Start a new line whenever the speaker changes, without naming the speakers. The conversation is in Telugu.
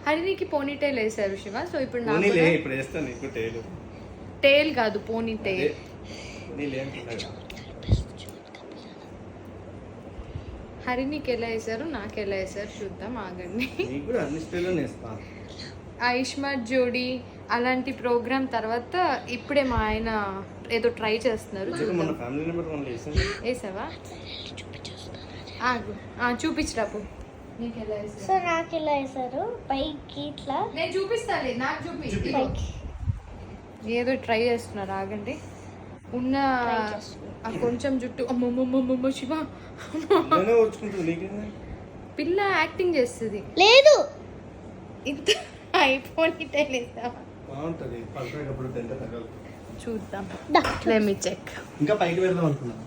హరినికి పోనీ టైల్ వేసారు శివ. సో ఇప్పుడు టైల్ కాదు, పోనీ టైల్. హరినికి ఎలా వేసారు, నాకు ఎలా వేసారు చూద్దాం, ఆగండి. ఆయుష్మాన్ జోడీ అలాంటి ప్రోగ్రామ్ తర్వాత ఇప్పుడే మా ఆయన ఏదో ట్రై చేస్తున్నారు. వేసావా? చూపించరాపు. నీకు ఎలా వేసారు?
సో నాకు ఎలా వేసారు, పైకి ఇట్లా.
నేను చూపిస్తాను, నాకు చూపి. ఏదో ట్రై చేస్తున్నారు, ఆగండి. ఉన్న కొంచెం జుట్టు. అమ్మమ్మమ్మమ్మ శివ, పిల్ల యాక్టింగ్ చేస్తుంది.
లేదు
ఇంత ఐఫోన్ చూద్దాం. Let me check.
ఇంకా పైకి పెడదాం అనుకున్నాను.